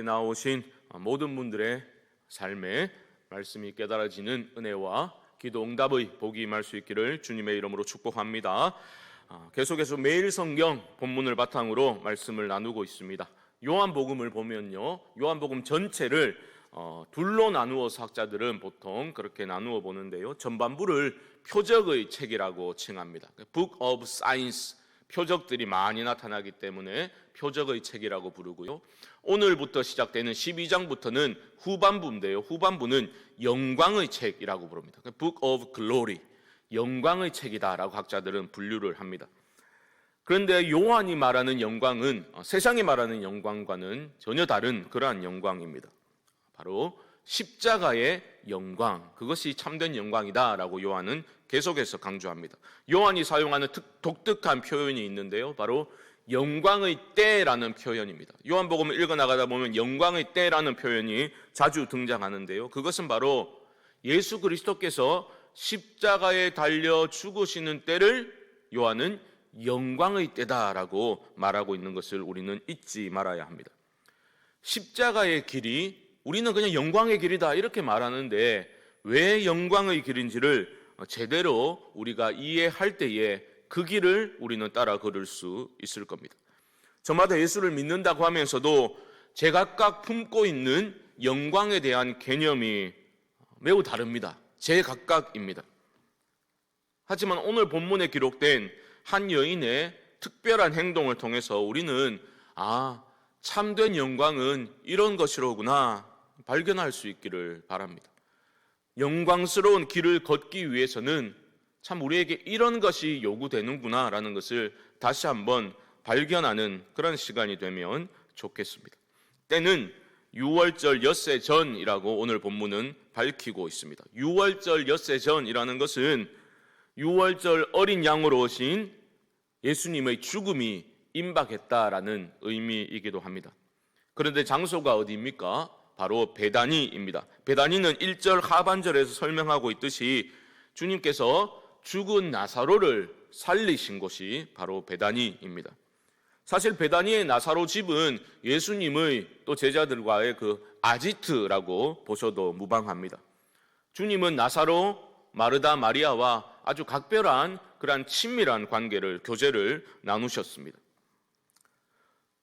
나오신 모든 분들의 삶에 말씀이 깨달아지는 은혜와 기도 응답의 복이 임할 수 있기를 주님의 이름으로 축복합니다. 계속해서 매일 성경 본문을 바탕으로 말씀을 나누고 있습니다. 요한복음을 보면요, 요한복음 전체를 둘로 나누어서 학자들은 보통 그렇게 나누어 보는데요, 전반부를 표적의 책이라고 칭합니다. Book of Signs, 표적들이 많이 나타나기 때문에 표적의 책이라고 부르고요, 오늘부터 시작되는 12장부터는 후반부인데요, 후반부는 영광의 책이라고 부릅니다. Book of Glory, 영광의 책이다라고 학자들은 분류를 합니다. 그런데 요한이 말하는 영광은 세상이 말하는 영광과는 전혀 다른 그러한 영광입니다. 바로 십자가의 영광, 그것이 참된 영광이다라고 요한은 계속해서 강조합니다. 요한이 사용하는 독특한 표현이 있는데요, 바로 영광의 때라는 표현입니다. 요한복음을 읽어나가다 보면 영광의 때라는 표현이 자주 등장하는데요, 그것은 바로 예수 그리스도께서 십자가에 달려 죽으시는 때를 요한은 영광의 때다라고 말하고 있는 것을 우리는 잊지 말아야 합니다. 십자가의 길이 우리는 그냥 영광의 길이다 이렇게 말하는데, 왜 영광의 길인지를 제대로 우리가 이해할 때에 그 길을 우리는 따라 걸을 수 있을 겁니다. 저마다 예수를 믿는다고 하면서도 제각각 품고 있는 영광에 대한 개념이 매우 다릅니다. 제각각입니다. 하지만 오늘 본문에 기록된 한 여인의 특별한 행동을 통해서 우리는 참된 영광은 이런 것이로구나 발견할 수 있기를 바랍니다. 영광스러운 길을 걷기 위해서는 참 우리에게 이런 것이 요구되는구나 라는 것을 다시 한번 발견하는 그런 시간이 되면 좋겠습니다. 때는 유월절 엿새 전이라고 오늘 본문은 밝히고 있습니다. 유월절 엿새 전이라는 것은 유월절 어린 양으로 오신 예수님의 죽음이 임박했다라는 의미이기도 합니다. 그런데 장소가 어디입니까? 바로 베다니입니다. 베다니는 1절 하반절에서 설명하고 있듯이 주님께서 죽은 나사로를 살리신 곳이 바로 베다니입니다. 사실 베다니의 나사로 집은 예수님의 또 제자들과의 그 아지트라고 보셔도 무방합니다. 주님은 나사로, 마르다, 마리아와 아주 각별한 그러한 친밀한 관계를, 교제를 나누셨습니다.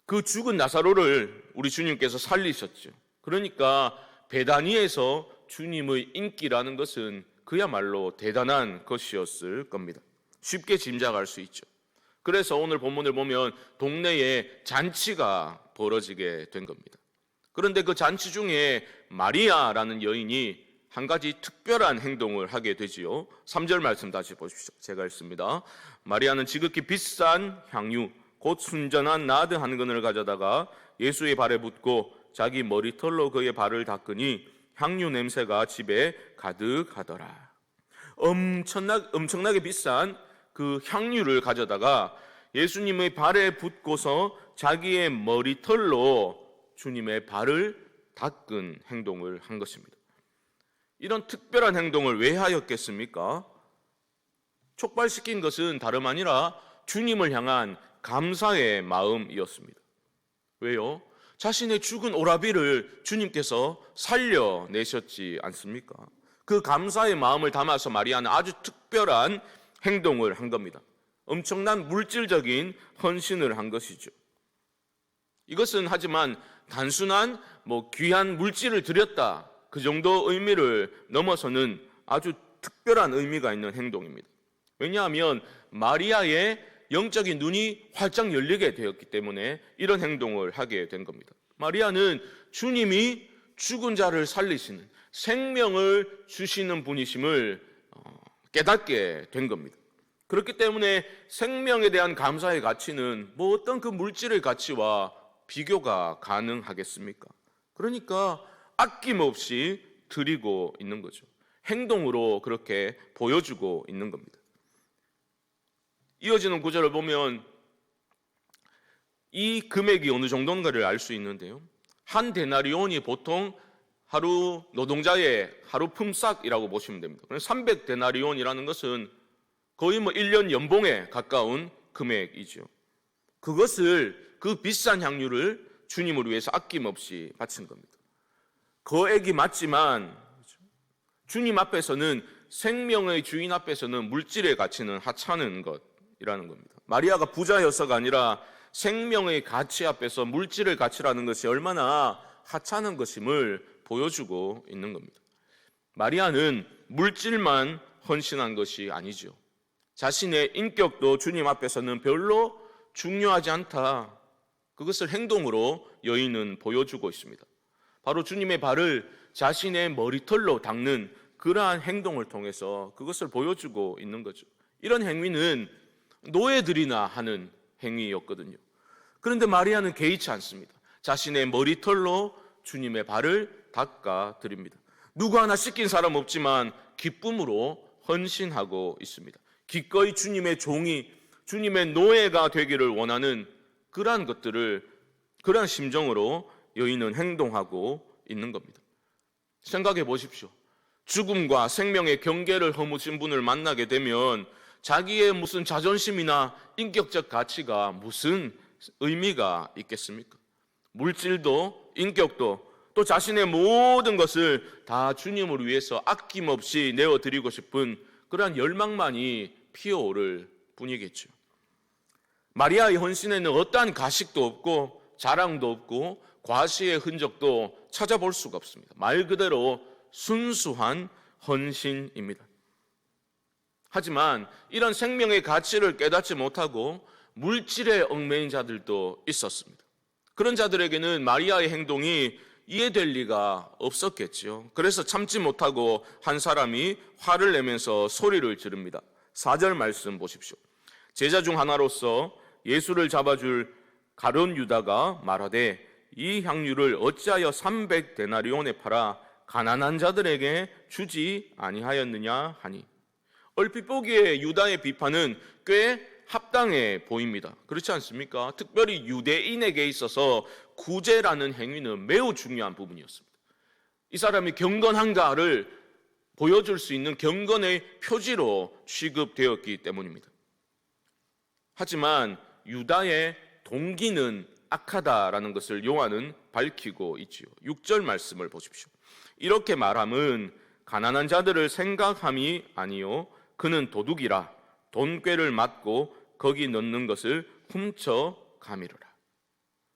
그 죽은 나사로를 우리 주님께서 살리셨죠. 그러니까 베다니에서 주님의 인기라는 것은 그야말로 대단한 것이었을 겁니다. 쉽게 짐작할 수 있죠. 그래서 오늘 본문을 보면 동네에 잔치가 벌어지게 된 겁니다. 그런데 그 잔치 중에 마리아라는 여인이 한 가지 특별한 행동을 하게 되지요. 3절 말씀 다시 보십시오. 제가 읽습니다. 마리아는 지극히 비싼 향유 곧 순전한 나드 한 근을 가져다가 예수의 발에 붓고 자기 머리털로 그의 발을 닦으니 향유 냄새가 집에 가득하더라. 엄청나게 비싼 그 향유를 가져다가 예수님의 발에 붓고서 자기의 머리털로 주님의 발을 닦은 행동을 한 것입니다. 이런 특별한 행동을 왜 하였겠습니까? 촉발시킨 것은 다름 아니라 주님을 향한 감사의 마음이었습니다. 왜요? 자신의 죽은 오라비를 주님께서 살려내셨지 않습니까? 그 감사의 마음을 담아서 마리아는 아주 특별한 행동을 한 겁니다. 엄청난 물질적인 헌신을 한 것이죠. 이것은 하지만 단순한 귀한 물질을 드렸다, 그 정도 의미를 넘어서는 아주 특별한 의미가 있는 행동입니다. 왜냐하면 마리아의 영적인 눈이 활짝 열리게 되었기 때문에 이런 행동을 하게 된 겁니다. 마리아는 주님이 죽은 자를 살리시는, 생명을 주시는 분이심을 깨닫게 된 겁니다. 그렇기 때문에 생명에 대한 감사의 가치는 어떤 그 물질의 가치와 비교가 가능하겠습니까? 그러니까 아낌없이 드리고 있는 거죠. 행동으로 그렇게 보여주고 있는 겁니다. 이어지는 구절을 보면 이 금액이 어느 정도인가를 알 수 있는데요, 한 데나리온이 보통 하루 노동자의 하루 품삯이라고 보시면 됩니다. 300데나리온이라는 것은 거의 1년 연봉에 가까운 금액이죠. 그것을, 그 비싼 향유를 주님을 위해서 아낌없이 바친 겁니다. 거액이 맞지만 주님 앞에서는, 생명의 주인 앞에서는 물질의 가치는 하찮은 것이라는 겁니다. 마리아가 부자여서가 아니라 생명의 가치 앞에서 물질의 가치라는 것이 얼마나 하찮은 것임을 보여주고 있는 겁니다. 마리아는 물질만 헌신한 것이 아니죠. 자신의 인격도 주님 앞에서는 별로 중요하지 않다, 그것을 행동으로 여인은 보여주고 있습니다. 바로 주님의 발을 자신의 머리털로 닦는 그러한 행동을 통해서 그것을 보여주고 있는 거죠. 이런 행위는 노예들이나 하는 행위였거든요. 그런데 마리아는 개의치 않습니다. 자신의 머리털로 주님의 발을 닦아 드립니다. 누구 하나 씻긴 사람 없지만 기쁨으로 헌신하고 있습니다. 기꺼이 주님의 종이, 주님의 노예가 되기를 원하는 그러한 것들을, 그러한 심정으로 여인은 행동하고 있는 겁니다. 생각해 보십시오. 죽음과 생명의 경계를 허무신 분을 만나게 되면 자기의 무슨 자존심이나 인격적 가치가 무슨 의미가 있겠습니까? 물질도 인격도 또 자신의 모든 것을 다 주님을 위해서 아낌없이 내어드리고 싶은 그러한 열망만이 피어오를 뿐이겠죠. 마리아의 헌신에는 어떠한 가식도 없고 자랑도 없고 과시의 흔적도 찾아볼 수가 없습니다. 말 그대로 순수한 헌신입니다. 하지만 이런 생명의 가치를 깨닫지 못하고 물질에 얽매인 자들도 있었습니다. 그런 자들에게는 마리아의 행동이 이해될 리가 없었겠지요. 그래서 참지 못하고 한 사람이 화를 내면서 소리를 지릅니다. 4절 말씀 보십시오. 제자 중 하나로서 예수를 잡아줄 가룟 유다가 말하되 이 향유를 어찌하여 300데나리온에 팔아 가난한 자들에게 주지 아니하였느냐 하니, 얼핏 보기에 유다의 비판은 꽤 합당해 보입니다. 그렇지 않습니까? 특별히 유대인에게 있어서 구제라는 행위는 매우 중요한 부분이었습니다. 이 사람이 경건한가를 보여줄 수 있는 경건의 표지로 취급되었기 때문입니다. 하지만 유다의 동기는 악하다라는 것을 요한은 밝히고 있지요. 6절 말씀을 보십시오. 이렇게 말함은 가난한 자들을 생각함이 아니요 그는 도둑이라 돈꾀를 맞고 거기 넣는 것을 훔쳐 가미르라.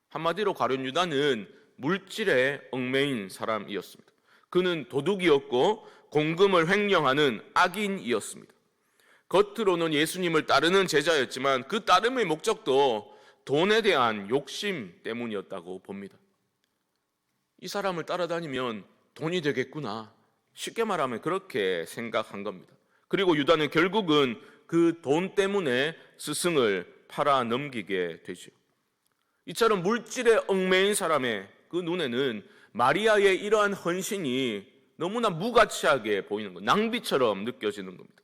한마디로 가룟 유다는 물질에 얽매인 사람이었습니다. 그는 도둑이었고 공금을 횡령하는 악인이었습니다. 겉으로는 예수님을 따르는 제자였지만 그 따름의 목적도 돈에 대한 욕심 때문이었다고 봅니다. 이 사람을 따라다니면 돈이 되겠구나, 쉽게 말하면 그렇게 생각한 겁니다. 그리고 유다는 결국은 그 돈 때문에 스승을 팔아 넘기게 되죠. 이처럼 물질에 얽매인 사람의 그 눈에는 마리아의 이러한 헌신이 너무나 무가치하게 보이는 것, 낭비처럼 느껴지는 겁니다.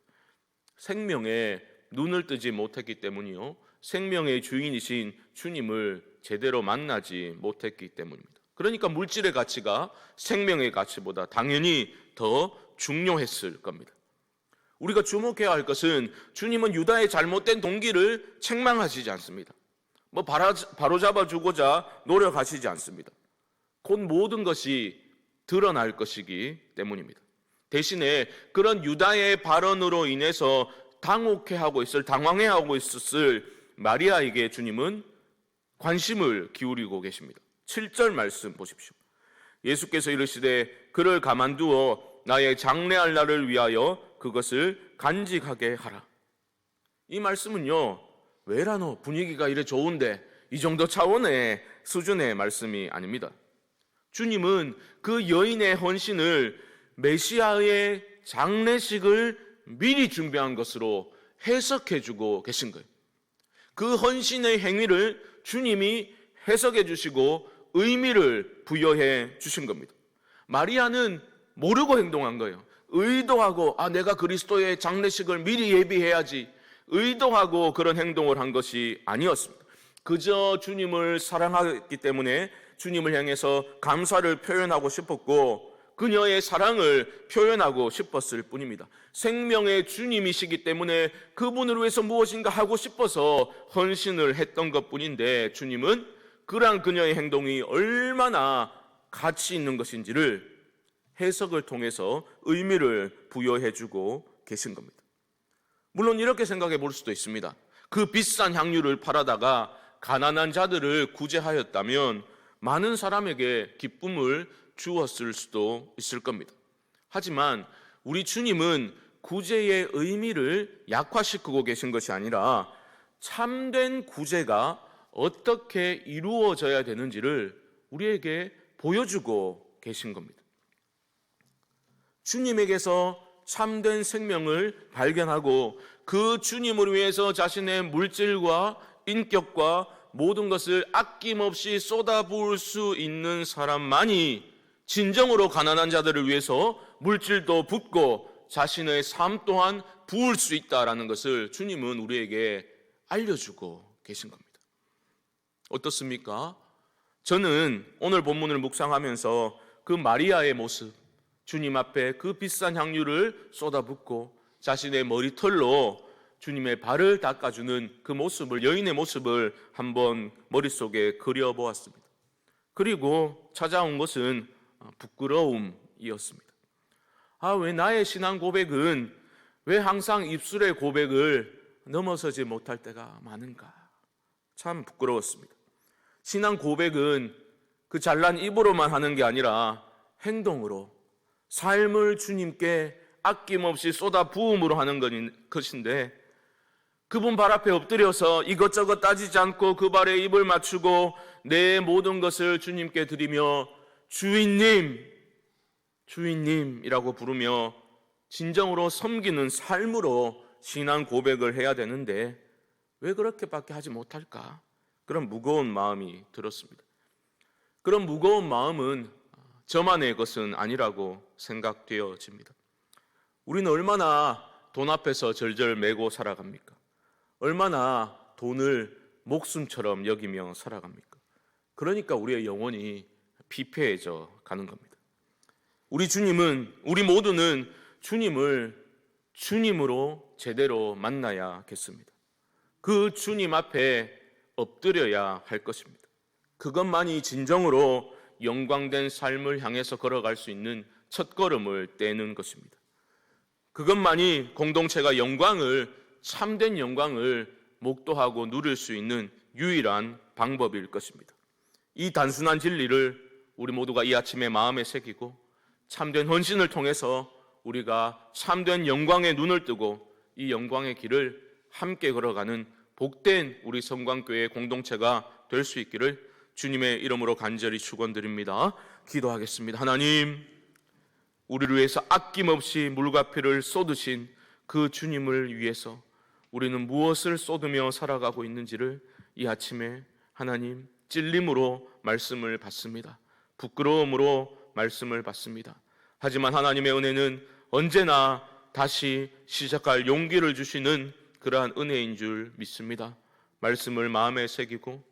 생명에 눈을 뜨지 못했기 때문이요, 생명의 주인이신 주님을 제대로 만나지 못했기 때문입니다. 그러니까 물질의 가치가 생명의 가치보다 당연히 더 중요했을 겁니다. 우리가 주목해야 할 것은 주님은 유다의 잘못된 동기를 책망하시지 않습니다. 바로잡아주고자 노력하시지 않습니다. 곧 모든 것이 드러날 것이기 때문입니다. 대신에 그런 유다의 발언으로 인해서 당황해하고 있었을 마리아에게 주님은 관심을 기울이고 계십니다. 7절 말씀 보십시오. 예수께서 이르시되 그를 가만두어 나의 장래할 날을 위하여 그것을 간직하게 하라. 이 말씀은요, 왜라노 분위기가 이래 좋은데 이 정도 차원의 수준의 말씀이 아닙니다. 주님은 그 여인의 헌신을 메시아의 장례식을 미리 준비한 것으로 해석해주고 계신 거예요. 그 헌신의 행위를 주님이 해석해 주시고 의미를 부여해 주신 겁니다. 마리아는 모르고 행동한 거예요. 의도하고 내가 그리스도의 장례식을 미리 예비해야지 의도하고 그런 행동을 한 것이 아니었습니다. 그저 주님을 사랑하기 때문에 주님을 향해서 감사를 표현하고 싶었고 그녀의 사랑을 표현하고 싶었을 뿐입니다. 생명의 주님이시기 때문에 그분을 위해서 무엇인가 하고 싶어서 헌신을 했던 것뿐인데 주님은 그러한 그녀의 행동이 얼마나 가치 있는 것인지를 해석을 통해서 의미를 부여해주고 계신 겁니다. 물론 이렇게 생각해 볼 수도 있습니다. 그 비싼 향유를 팔아다가 가난한 자들을 구제하였다면 많은 사람에게 기쁨을 주었을 수도 있을 겁니다. 하지만 우리 주님은 구제의 의미를 약화시키고 계신 것이 아니라 참된 구제가 어떻게 이루어져야 되는지를 우리에게 보여주고 계신 겁니다. 주님에게서 참된 생명을 발견하고 그 주님을 위해서 자신의 물질과 인격과 모든 것을 아낌없이 쏟아부을 수 있는 사람만이 진정으로 가난한 자들을 위해서 물질도 붓고 자신의 삶 또한 부을 수 있다라는 것을 주님은 우리에게 알려주고 계신 겁니다. 어떻습니까? 저는 오늘 본문을 묵상하면서 그 마리아의 모습, 주님 앞에 그 비싼 향유를 쏟아붓고 자신의 머리털로 주님의 발을 닦아주는 그 모습을, 여인의 모습을 한번 머릿속에 그려보았습니다. 그리고 찾아온 것은 부끄러움이었습니다. 왜 나의 신앙 고백은 왜 항상 입술의 고백을 넘어서지 못할 때가 많은가? 참 부끄러웠습니다. 신앙 고백은 그 잘난 입으로만 하는 게 아니라 행동으로, 삶을 주님께 아낌없이 쏟아 부음으로 하는 것인데, 그분 발 앞에 엎드려서 이것저것 따지지 않고 그 발에 입을 맞추고 내 모든 것을 주님께 드리며 주인님, 주인님이라고 부르며 진정으로 섬기는 삶으로 신앙 고백을 해야 되는데 왜 그렇게밖에 하지 못할까? 그런 무거운 마음이 들었습니다. 그런 무거운 마음은 저만의 것은 아니라고 생각되어집니다. 우리는 얼마나 돈 앞에서 절절 매고 살아갑니까? 얼마나 돈을 목숨처럼 여기며 살아갑니까? 그러니까 우리의 영혼이 피폐해져 가는 겁니다. 우리 모두는 주님을 주님으로 제대로 만나야겠습니다. 그 주님 앞에 엎드려야 할 것입니다. 그것만이 진정으로 영광된 삶을 향해서 걸어갈 수 있는 첫걸음을 떼는 것입니다. 그것만이 공동체가 참된 영광을 목도하고 누릴 수 있는 유일한 방법일 것입니다. 이 단순한 진리를 우리 모두가 이 아침에 마음에 새기고 참된 헌신을 통해서 우리가 참된 영광의 눈을 뜨고 이 영광의 길을 함께 걸어가는 복된 우리 성광교회 공동체가 될 수 있기를 주님의 이름으로 간절히 축원드립니다. 기도하겠습니다. 하나님, 우리를 위해서 아낌없이 물과 피를 쏟으신 그 주님을 위해서 우리는 무엇을 쏟으며 살아가고 있는지를 이 아침에 하나님 찔림으로 말씀을 받습니다. 부끄러움으로 말씀을 받습니다. 하지만 하나님의 은혜는 언제나 다시 시작할 용기를 주시는 그러한 은혜인 줄 믿습니다. 말씀을 마음에 새기고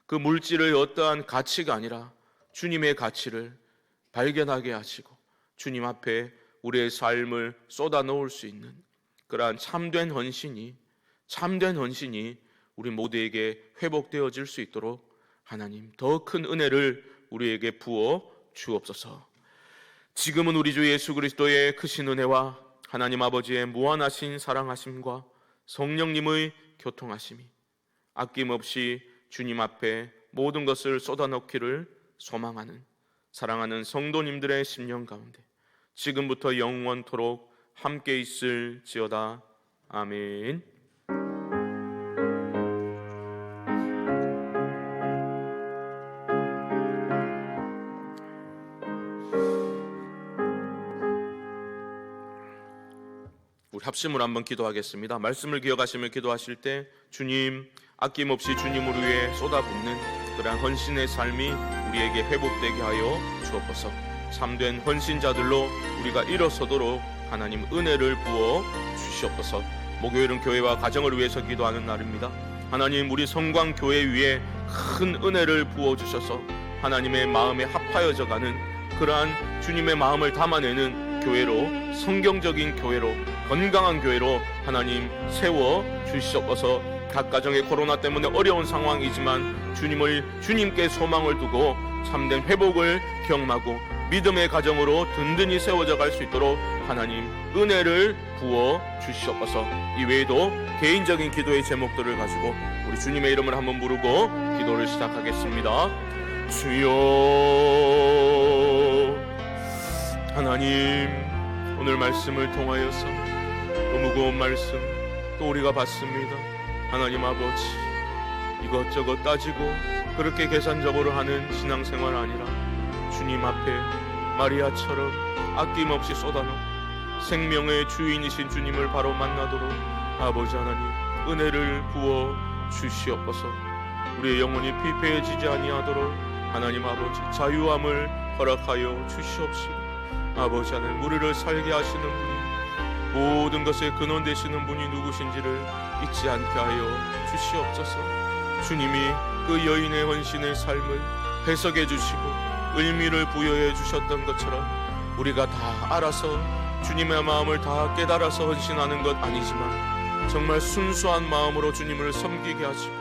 그 물질의 어떠한 가치가 아니라 주님의 가치를 발견하게 하시고 주님 앞에 우리의 삶을 쏟아 놓을 수 있는 그러한 참된 헌신이 우리 모두에게 회복되어질 수 있도록 하나님 더 큰 은혜를 우리에게 부어 주옵소서. 지금은 우리 주 예수 그리스도의 크신 은혜와 하나님 아버지의 무한하신 사랑하심과 성령님의 교통하심이 아낌없이 주님 앞에 모든 것을 쏟아넣기를 소망하는 사랑하는 성도님들의 심령 가운데 지금부터 영원토록 함께 있을지어다. 아멘. 우리 합심으로 한번 기도하겠습니다. 말씀을 기억하시며 기도하실 때 주님, 아낌없이 주님을 위해 쏟아붓는 그러한 헌신의 삶이 우리에게 회복되게 하여 주옵소서. 참된 헌신자들로 우리가 일어서도록 하나님 은혜를 부어 주시옵소서. 목요일은 교회와 가정을 위해서 기도하는 날입니다. 하나님, 우리 성광교회 위에 큰 은혜를 부어 주셔서 하나님의 마음에 합하여져 가는 그러한 주님의 마음을 담아내는 교회로, 성경적인 교회로, 건강한 교회로 하나님 세워 주시옵소서. 각 가정의 코로나 때문에 어려운 상황이지만 주님께 소망을 두고 참된 회복을 경험하고 믿음의 가정으로 든든히 세워져 갈 수 있도록 하나님 은혜를 부어 주시옵소서. 이외에도 개인적인 기도의 제목들을 가지고 우리 주님의 이름을 한번 부르고 기도를 시작하겠습니다. 주여 하나님, 오늘 말씀을 통하여서 또 무거운 말씀 또 우리가 받습니다. 하나님 아버지, 이것저것 따지고 그렇게 계산적으로 하는 신앙생활 아니라 주님 앞에 마리아처럼 아낌없이 쏟아놓고 생명의 주인이신 주님을 바로 만나도록 아버지 하나님 은혜를 부어 주시옵소서. 우리의 영혼이 피폐해지지 아니하도록 하나님 아버지 자유함을 허락하여 주시옵시고, 아버지 하나님 우리를 살게 하시는 분이 모든 것의 근원 되시는 분이 누구신지를 잊지 않게 하여 주시옵소서. 주님이 그 여인의 헌신의 삶을 해석해 주시고 의미를 부여해 주셨던 것처럼 우리가 다 알아서 주님의 마음을 다 깨달아서 헌신하는 것 아니지만 정말 순수한 마음으로 주님을 섬기게 하시고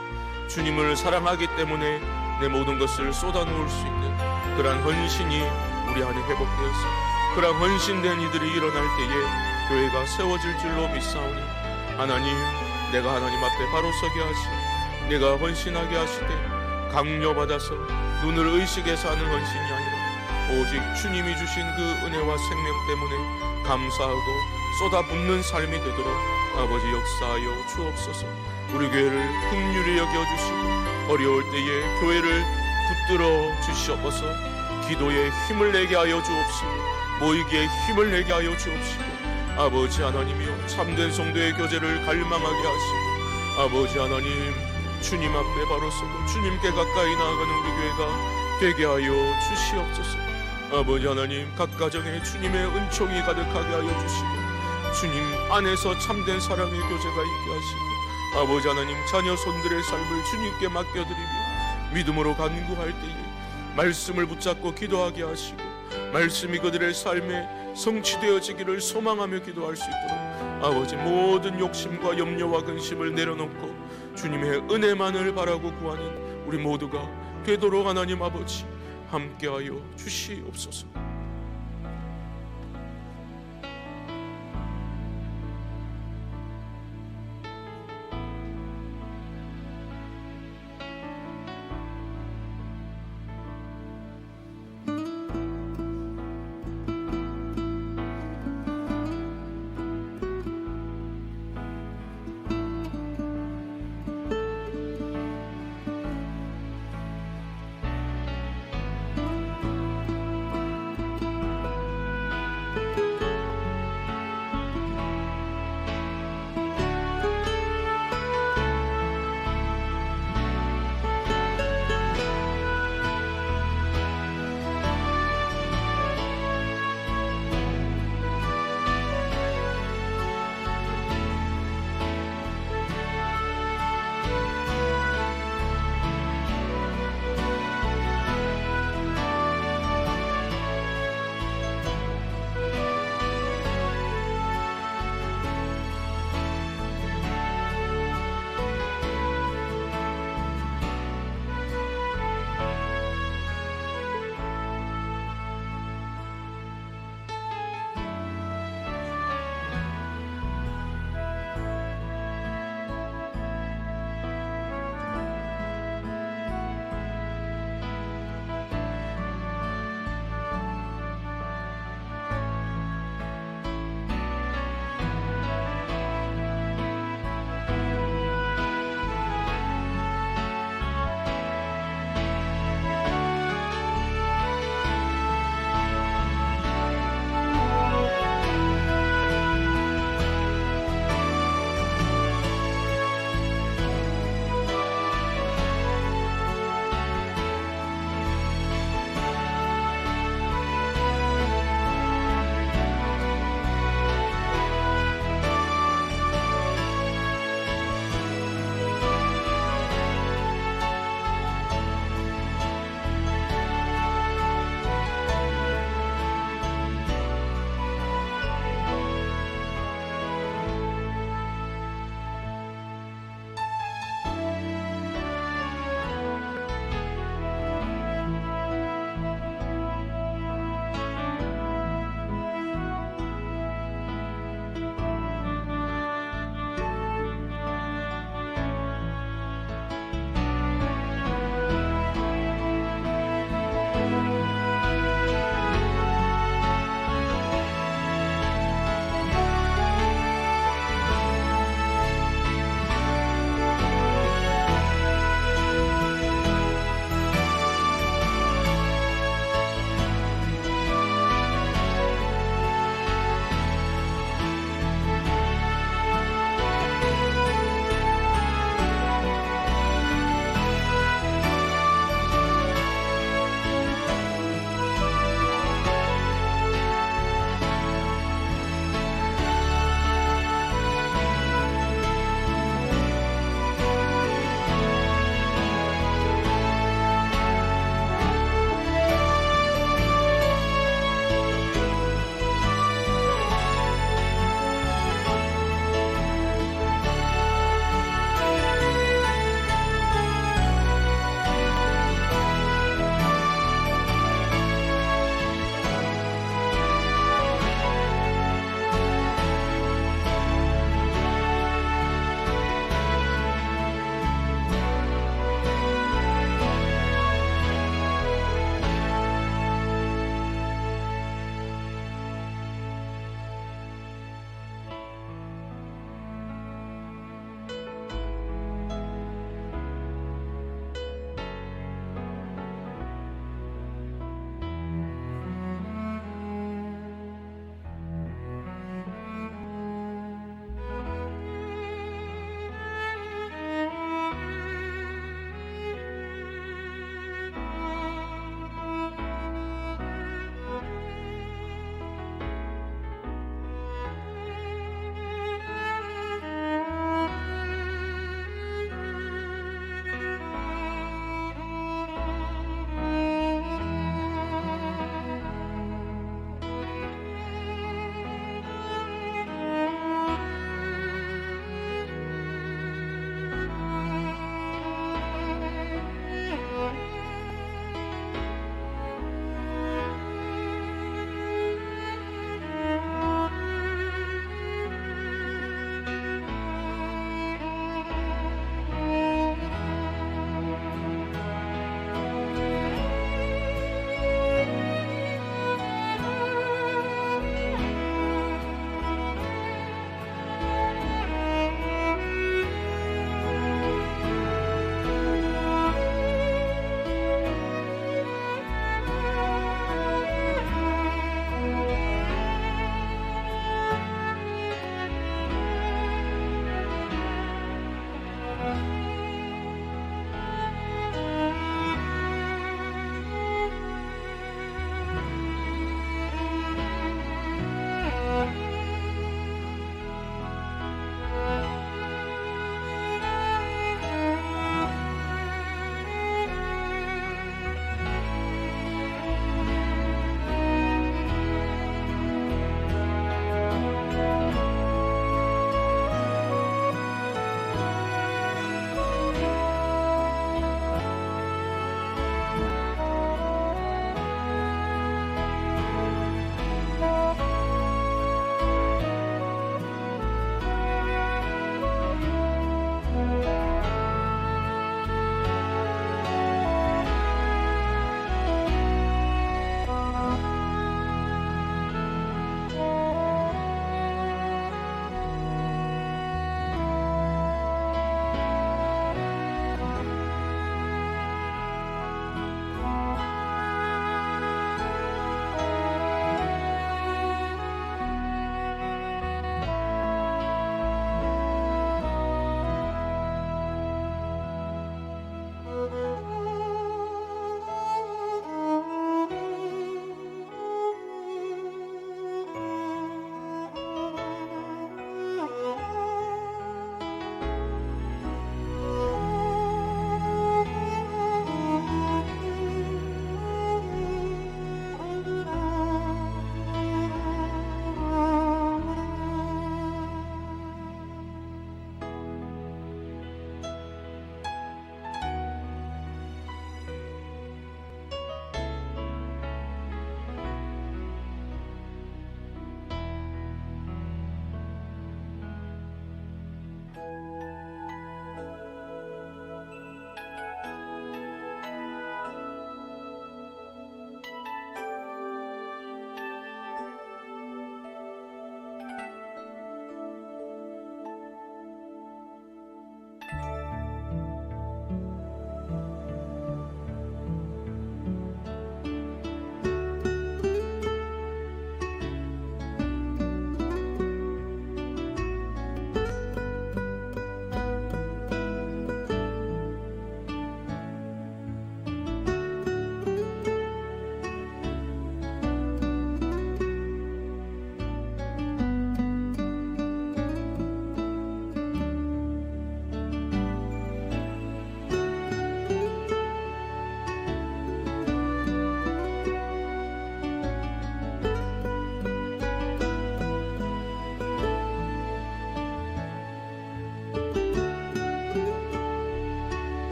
주님을 사랑하기 때문에 내 모든 것을 쏟아놓을 수 있는 그러한 헌신이 우리 안에 회복되어서 그러한 헌신된 이들이 일어날 때에 교회가 세워질 줄로 믿사오니 하나님, 내가 하나님 앞에 바로 서게 하시고 내가 헌신하게 하시되 강요받아서 눈을 의식해서 하는 헌신이 아니라 오직 주님이 주신 그 은혜와 생명 때문에 감사하고 쏟아붓는 삶이 되도록 아버지 역사하여 주옵소서. 우리 교회를 긍휼히 여겨주시고 어려울 때에 교회를 붙들어 주시옵소서. 기도에 힘을 내게 하여 주옵시고 모이기에 힘을 내게 하여 주옵시고 아버지 하나님이여 참된 성도의 교제를 갈망하게 하시고 아버지 하나님 주님 앞에 바로 서고 주님께 가까이 나아가는 우리 교회가 되게 하여 주시옵소서. 아버지 하나님 각 가정에 주님의 은총이 가득하게 하여 주시고 주님 안에서 참된 사랑의 교제가 있게 하시고 아버지 하나님 자녀 손들의 삶을 주님께 맡겨드리며 믿음으로 간구할 때에 말씀을 붙잡고 기도하게 하시고 말씀이 그들의 삶에 성취되어지기를 소망하며 기도할 수 있도록 아버지 모든 욕심과 염려와 근심을 내려놓고 주님의 은혜만을 바라고 구하는 우리 모두가 되도록 하나님 아버지 함께하여 주시옵소서.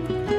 주옵소서.